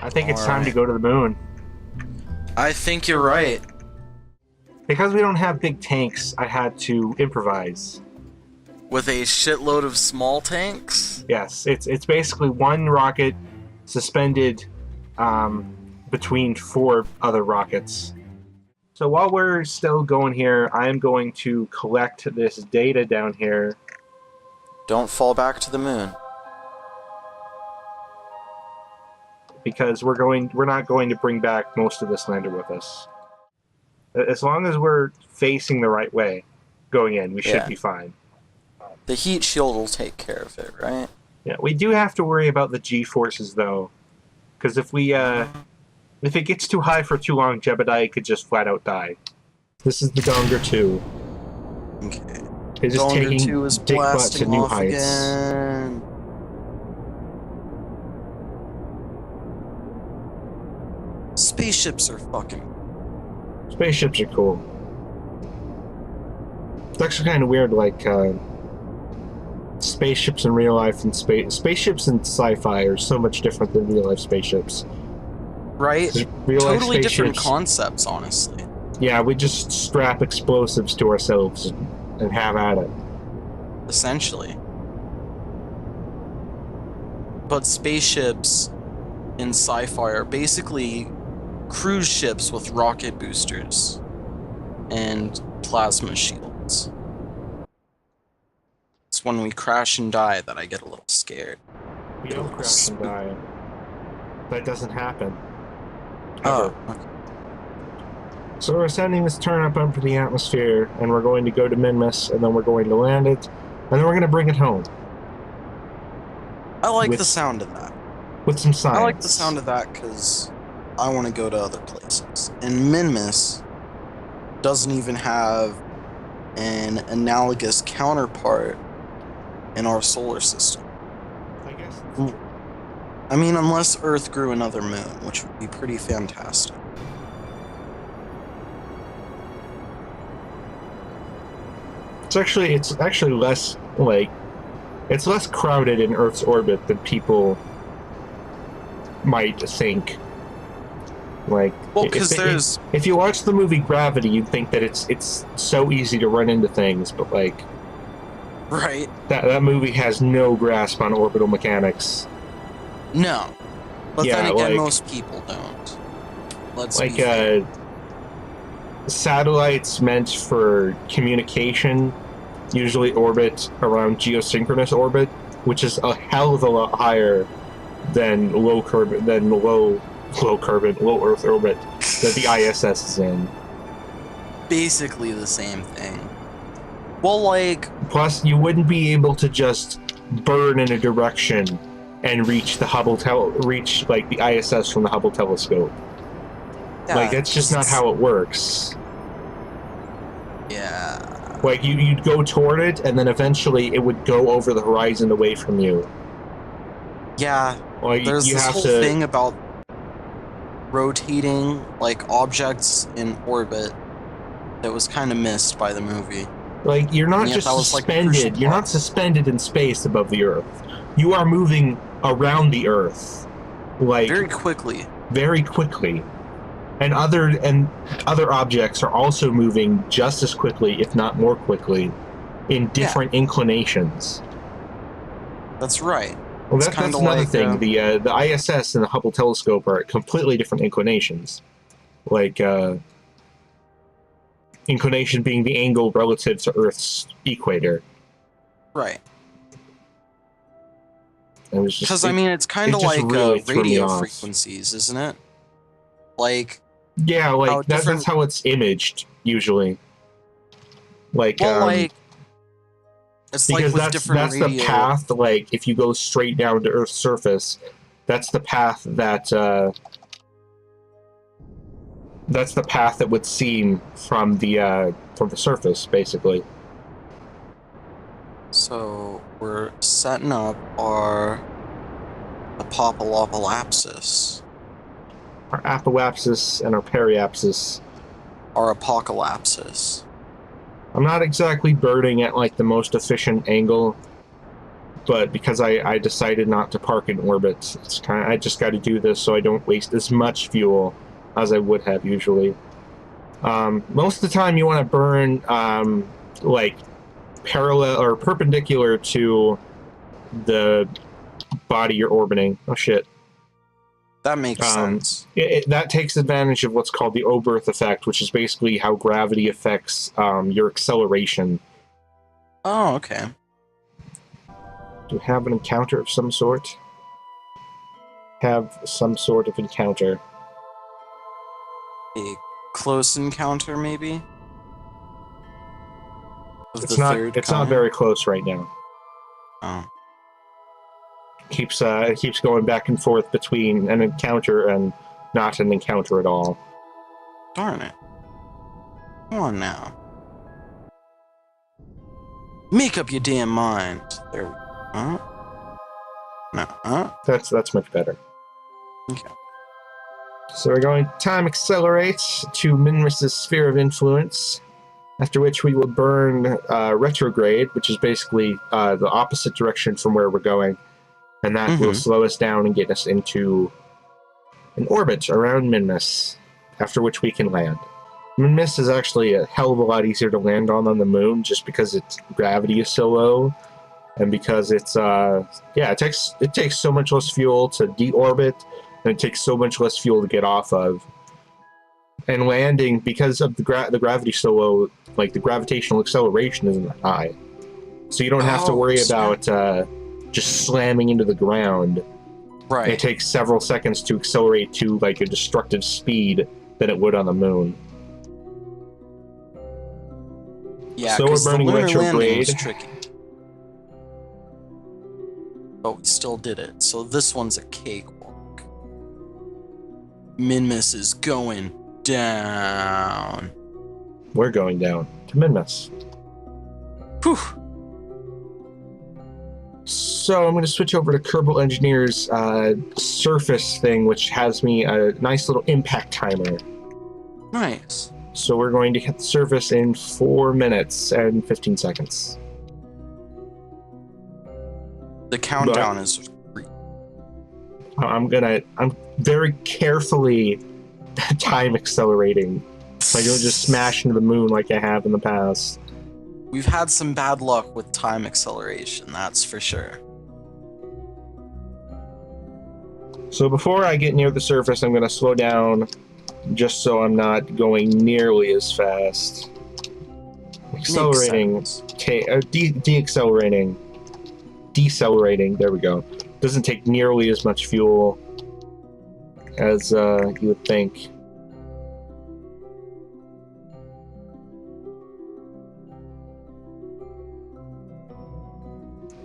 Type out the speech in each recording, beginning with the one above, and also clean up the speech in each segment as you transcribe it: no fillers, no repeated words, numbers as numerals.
I think it's time to go to the moon. I think you're right. Because we don't have big tanks, I had to improvise. With a shitload of small tanks? Yes, it's basically one rocket suspended between 4 other rockets. So while we're still going here, I'm going to collect this data down here. Don't fall back to the moon. Because we're not going to bring back most of this lander with us. As long as we're facing the right way going in, we should be fine. The heat shield will take care of it, right? Yeah, we do have to worry about the G-forces though, because if it gets too high for too long, Jebediah could just flat out die. This is the Donger 2. Okay. It's just Donger taking 2 is Dick Butt to blasting new off heights. again. Spaceships are fucking... Spaceships are cool. It's actually kind of weird, like, spaceships in real life and spaceships in sci-fi are so much different than real life spaceships. Right? Real life Totally different spaceships, concepts, honestly. yeah, we just strap explosives to ourselves and have at it. Essentially. But spaceships in sci-fi are basically cruise ships with rocket boosters and plasma shields. It's when we crash and die that I get a little scared. We don't crash and die. That doesn't happen. Oh, Ever. okay. So we're sending this turnip up to the atmosphere, and we're going to go to Minmus, and then we're going to land it, and then we're going to bring it home. I like the sound of that. With some science. I like the sound of that because I want to go to other places. And Minmus doesn't even have an analogous counterpart in our solar system. I guess. I mean, unless Earth grew another moon, which would be pretty fantastic. It's actually less, like, it's less crowded in Earth's orbit than people might think. Like, well, because if you watch the movie Gravity, you'd think that it's so easy to run into things, but like, right, that movie has no grasp on orbital mechanics. No, but yeah, then again, like, most people don't. Let's like be fair. Satellites meant for communication usually orbit around geosynchronous orbit, which is a hell of a lot higher than low Earth orbit that the ISS is in. Basically the same thing. Well, like, plus you wouldn't be able to just burn in a direction and reach the like the ISS from the Hubble telescope. yeah, like, that's just not how it works. Yeah. Like, you'd go toward it, and then eventually it would go over the horizon away from you. Yeah, Like, there's you this have whole to thing about rotating, like, objects in orbit that was kind of missed by the movie. Like, you're not just suspended. Like, you're not suspended in space above the Earth. You are moving around the Earth, like, very quickly. Very quickly. And other objects are also moving just as quickly, if not more quickly, in different inclinations. That's right. Well, that's another thing. The ISS and the Hubble telescope are at completely different inclinations. Like, inclination being the angle relative to Earth's equator. Right. Because, I mean, it's kind of like really radio frequencies, isn't it? Like... Yeah, like, that's how it's imaged, usually. Like, well, like... It's because like with different that's the path, like, if you go straight down to Earth's surface, that's the path that, that's the path that would seem from the surface, basically. So, we're setting up our apocalypsis. Our apoapsis and our periapsis. Our apocalypsis. I'm not exactly birding at, like, the most efficient angle, but because I decided not to park in orbit, it's kind of, I just got to do this so I don't waste as much fuel as I would have usually. Most of the time you want to burn like parallel or perpendicular to the body you're orbiting. Oh shit. That makes sense. That takes advantage of what's called the Oberth effect, which is basically how gravity affects your acceleration. Oh, okay. Do you have an encounter of some sort? Have some sort of encounter. A close encounter, maybe? It's not very close right now. Oh. It keeps going back and forth between an encounter and not an encounter at all. Darn it. Come on now. Make up your damn mind. There we go. Huh? No. That's much better. Okay. So we're going to time accelerate to Minmus' sphere of influence, after which we will burn retrograde, which is basically the opposite direction from where we're going, and that will slow us down and get us into an orbit around Minmus, after which we can land. Minmus is actually a hell of a lot easier to land on than the moon, just because its gravity is so low, and because it's it takes so much less fuel to deorbit, and it takes so much less fuel to get off of. And landing, because of the gravity so low, like the gravitational acceleration isn't high, so you don't have to worry about just slamming into the ground. Right. It takes several seconds to accelerate to like a destructive speed than it would on the moon. Yeah, so we're burning the lunar landing was retrograde. tricky. But we still did it. So this one's a cakewalk. Minmus is going down. We're going down to Minmus. Whew. So I'm going to switch over to Kerbal Engineer's surface thing, which has me a nice little impact timer. Nice. So we're going to hit the surface in 4 minutes and 15 seconds. The countdown is... I'm very carefully time accelerating. So I don't just smash into the moon like I have in the past. We've had some bad luck with time acceleration, that's for sure. So before I get near the surface, I'm going to slow down just so I'm not going nearly as fast. Accelerating, decelerating, there we go. Doesn't take nearly as much fuel as you would think.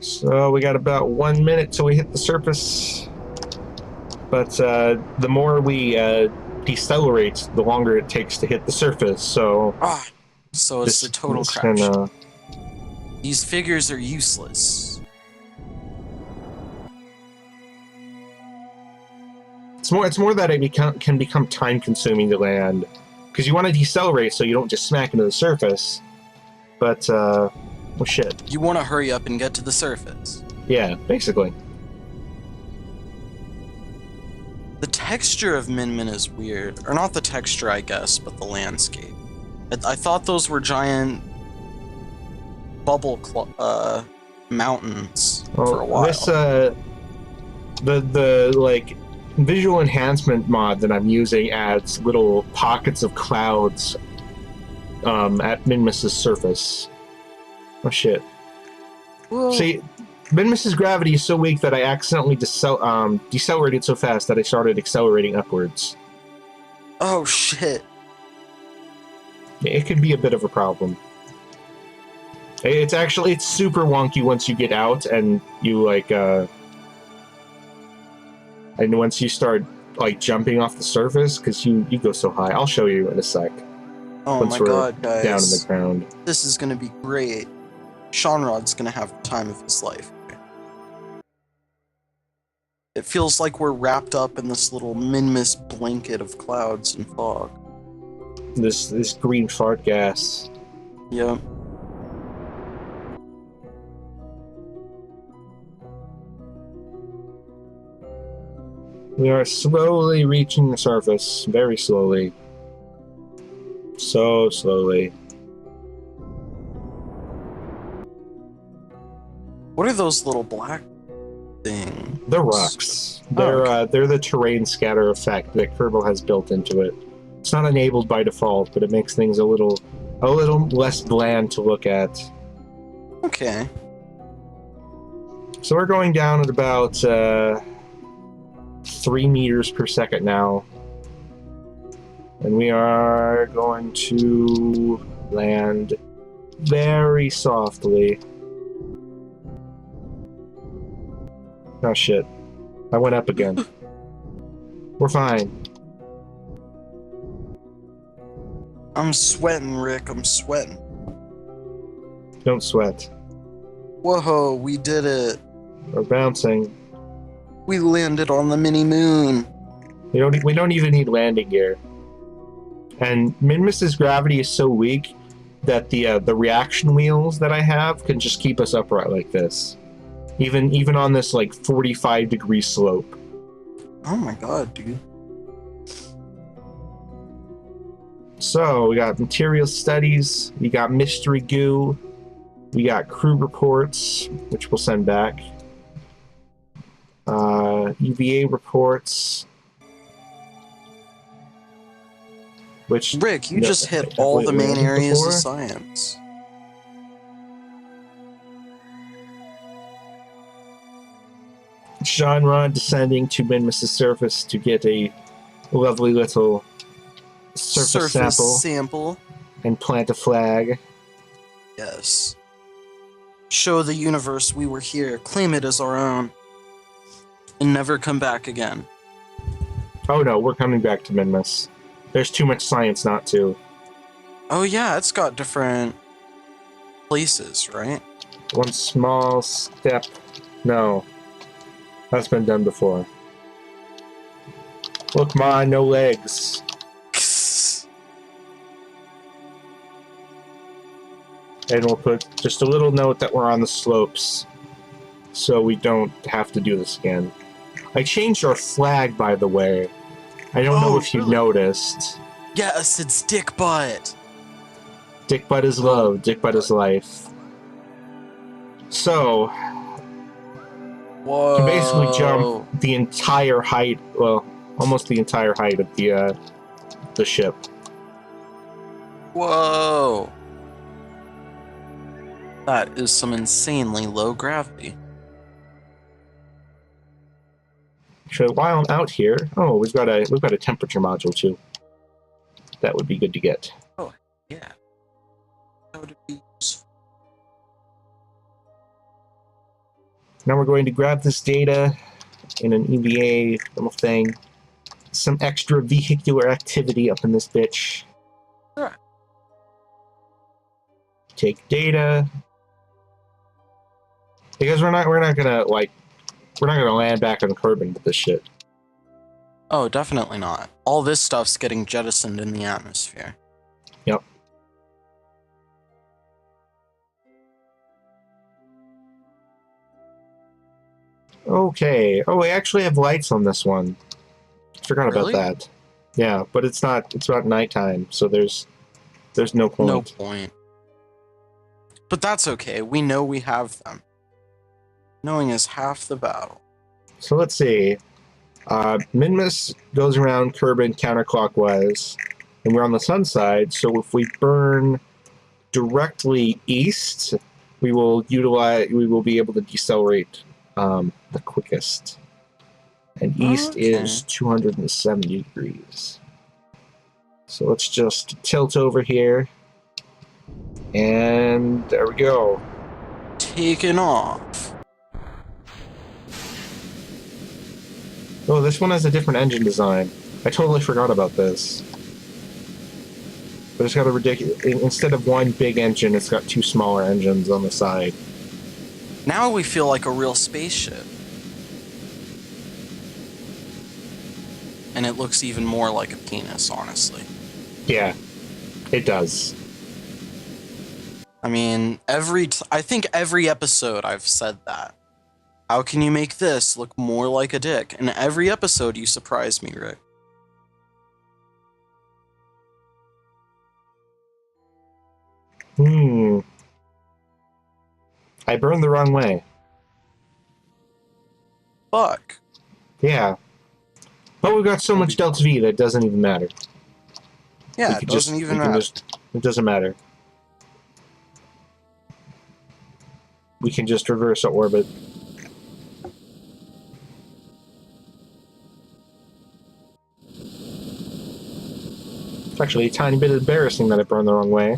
So we got about 1 minute till we hit the surface, but the more we decelerate, the longer it takes to hit the surface. So, so it's a total crash. These figures are useless. It's more that it can become time consuming to land, because you want to decelerate so you don't just smack into the surface. But well, shit. You want to hurry up and get to the surface. Yeah, basically. The texture of Minmin is weird. Or not the texture, I guess, but the landscape. I thought those were giant bubble mountains for a while. This, the like, visual enhancement mod that I'm using adds little pockets of clouds at Minmus's surface. Oh shit. Whoa. See, Minmus's gravity is so weak that I accidentally decelerated so fast that I started accelerating upwards. Oh shit. It could be a bit of a problem. It's super wonky once you get out and you like and once you start like jumping off the surface, because you go so high. I'll show you in a sec. Oh my god, guys. Down in the ground. This is gonna be great. Seanrod's gonna have the time of his life. It feels like we're wrapped up in this little Minmus blanket of clouds and fog. This green fart gas. Yep. We are slowly reaching the surface. Very slowly. So slowly. What are those little black things? The rocks. Oh, okay. They're the terrain scatter effect that Kerbal has built into it. It's not enabled by default, but it makes things a little less bland to look at. Okay. So we're going down at about 3 meters per second now. And we are going to land very softly. Oh shit. I went up again. We're fine. I'm sweating, Rick. I'm sweating. Don't sweat. Whoa, we did it. We're bouncing. We landed on the mini moon. We don't even need landing gear. And Minmus's gravity is so weak that the reaction wheels that I have can just keep us upright like this. Even on this like 45-degree slope. Oh my god, dude. So we got material studies, we got mystery goo, we got crew reports, which we'll send back. UVA reports. Which Rick, you just hit all the main areas of science. Genre descending to Minmus's surface to get a lovely little surface sample and plant a flag. Yes. Show the universe we were here, claim it as our own, and never come back again. Oh no, we're coming back to Minmus. There's too much science not to. Oh yeah, it's got different places, right? One small step. No. That's been done before. Look, Ma, no legs. And we'll put just a little note that we're on the slopes, so we don't have to do this again. I changed our flag, by the way. I don't know if you noticed. Yes, it's Dick Butt. Dick Butt is love, Dick Butt is life. So, whoa. You can basically jump the entire height, well, almost the entire height of the ship. Whoa. That is some insanely low gravity. Actually, while I'm out here, oh, we've got a temperature module too. That would be good to get. Oh, yeah. That would be useful. Now we're going to grab this data in an EVA little thing. Some extra vehicular activity up in this bitch. Sure. Take data. Because we're not gonna land back on Kerbal with this shit. Oh, definitely not. All this stuff's getting jettisoned in the atmosphere. Yep. Okay. Oh, we actually have lights on this one. Forgot about that. Yeah, but it's not nighttime, so there's no point. No point. But that's okay. We know we have them. Knowing is half the battle. So let's see. Minmus goes around Kerbal counterclockwise, and we're on the sun side, so if we burn directly east, we will be able to decelerate the quickest. And east is 270 degrees. So let's just tilt over here. And there we go. Taking off. Oh, this one has a different engine design. I totally forgot about this. But it's got a ridiculous... Instead of one big engine, it's got two smaller engines on the side. Now we feel like a real spaceship. And it looks even more like a penis, honestly. Yeah, it does. I mean, I think every episode I've said that. How can you make this look more like a dick? In every episode, you surprise me, Rick. I burned the wrong way. Fuck. Yeah. But we've got so much Delta V that it doesn't even matter. Yeah, it doesn't even matter. It doesn't matter. We can just reverse our orbit. It's actually a tiny bit embarrassing that I burned the wrong way.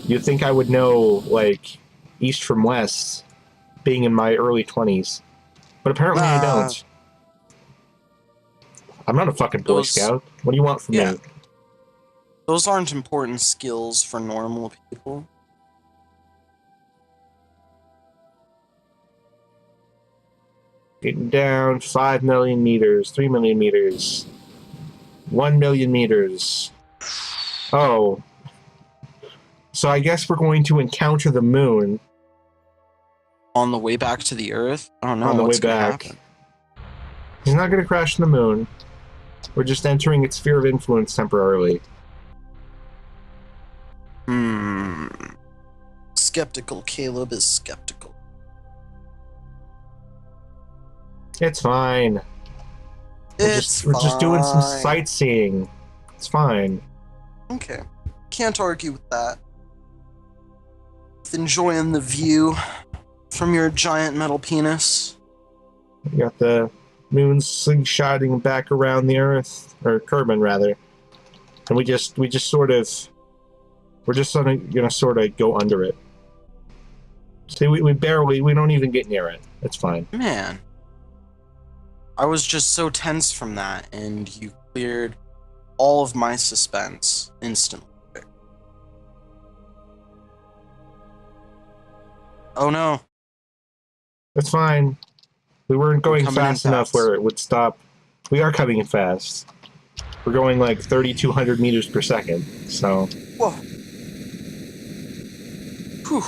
You'd think I would know, like, east from west, being in my early 20s. But apparently I don't. I'm not a fucking Boy Scout. What do you want from me? Those aren't important skills for normal people. Getting down 5 million meters, 3 million meters, 1 million meters. Oh. So I guess we're going to encounter the moon. On the way back to the Earth? I don't know on the what's way back. Happen. He's not going to crash the moon. We're just entering its sphere of influence temporarily. Skeptical Caleb is skeptical. It's fine. We're just doing some sightseeing. It's fine. Okay. Can't argue with that. Enjoying the view from your giant metal penis. You got the moon slingshotting back around the Earth, or Kerbal rather, and we're just sort of go under it. See, we don't even get near it. It's fine. Man, I was just so tense from that, and you cleared all of my suspense instantly. Oh no. It's fine. We weren't going fast enough where it would stop. We are coming in fast. We're going like 3,200 meters per second, so... Whoa. Whew.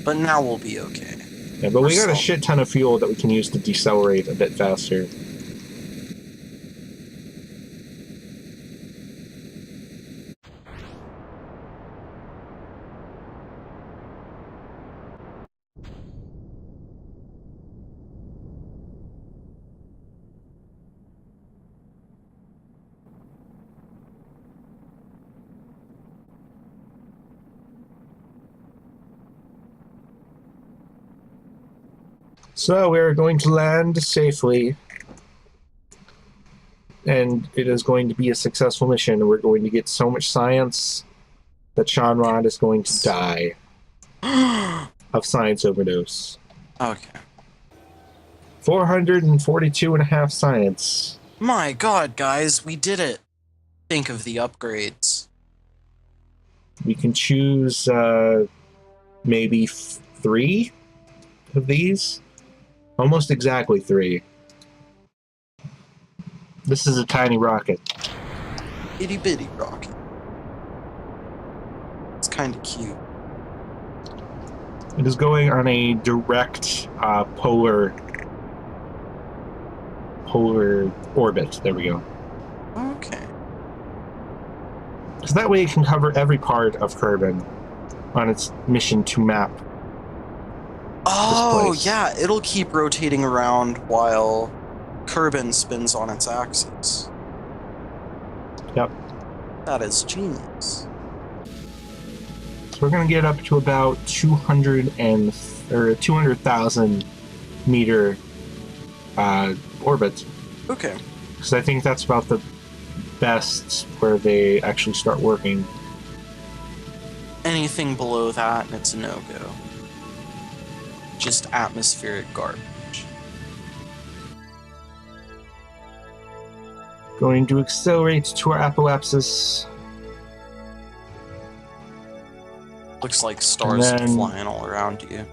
But now we'll be okay. Yeah, but we got a shit ton of fuel that we can use to decelerate a bit faster. So we're going to land safely, and it is going to be a successful mission, and we're going to get so much science that Sean Rod is going to die of science overdose. Okay. 442.5 science. My god, guys, we did it. Think of the upgrades. We can choose maybe 3 of these. Almost exactly 3. This is a tiny rocket. Itty bitty rocket. It's kind of cute. It is going on a direct polar orbit. There we go. Okay. So that way it can cover every part of Kerbal on its mission to map. Oh, yeah, it'll keep rotating around while Kerbal spins on its axis. Yep. That is genius. So we're going to get up to about 200,000 meter orbit. Okay. Because I think that's about the best where they actually start working. Anything below that, and it's a no-go. Just atmospheric garbage. Going to accelerate to our apoapsis. Looks like stars are flying all around you.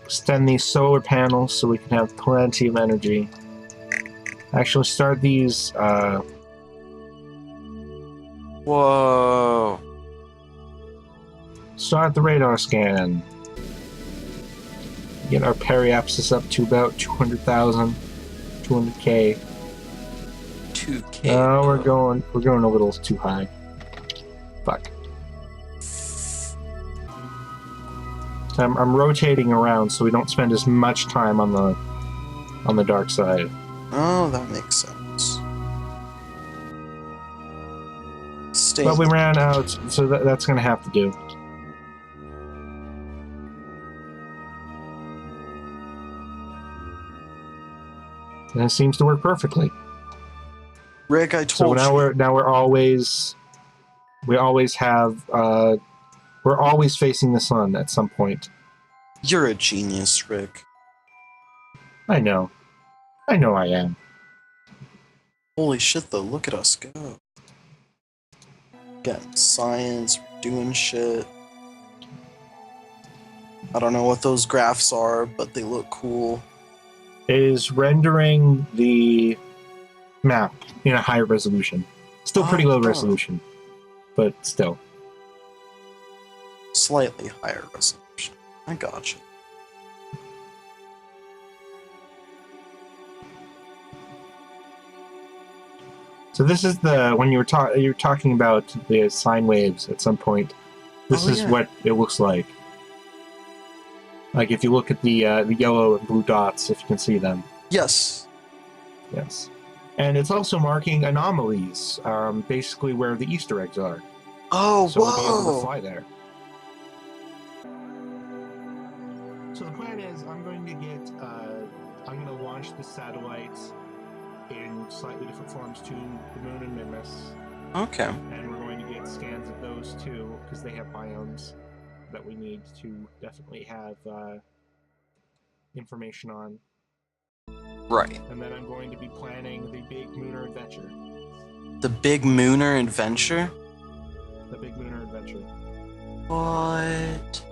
Extend these solar panels so we can have plenty of energy. Actually start these, Whoa. Start the radar scan. Get our periapsis up to about 200,000, 200K. 2K. Oh, we're going a little too high. Fuck. So I'm rotating around so we don't spend as much time on the dark side. Oh, that makes sense. Stay. But we ran out, so that's gonna have to do. And it seems to work perfectly. Rick, I So told now you. we're always facing the sun at some point. You're a genius, Rick. I know I am. Holy shit, though. Look at us go. Getting science, we're doing shit. I don't know what those graphs are, but they look cool. It is rendering the map in a higher resolution. Still pretty low resolution, but still. Slightly higher resolution. I gotcha. So this is when you're talking about the sine waves at some point. This is what it looks like. Like if you look at the yellow and blue dots, if you can see them. Yes. Yes. And it's also marking anomalies, basically where the Easter eggs are. Oh, so whoa! we'll be able to fly there. So the plan is, I'm going to launch the satellites in slightly different forms to the Moon and Minmus. Okay. And we're going to get scans of those too, because they have biomes that we need to definitely have information on. Right. And then I'm going to be planning the Big Mooner Adventure. The Big Mooner Adventure? The Big Mooner Adventure. What?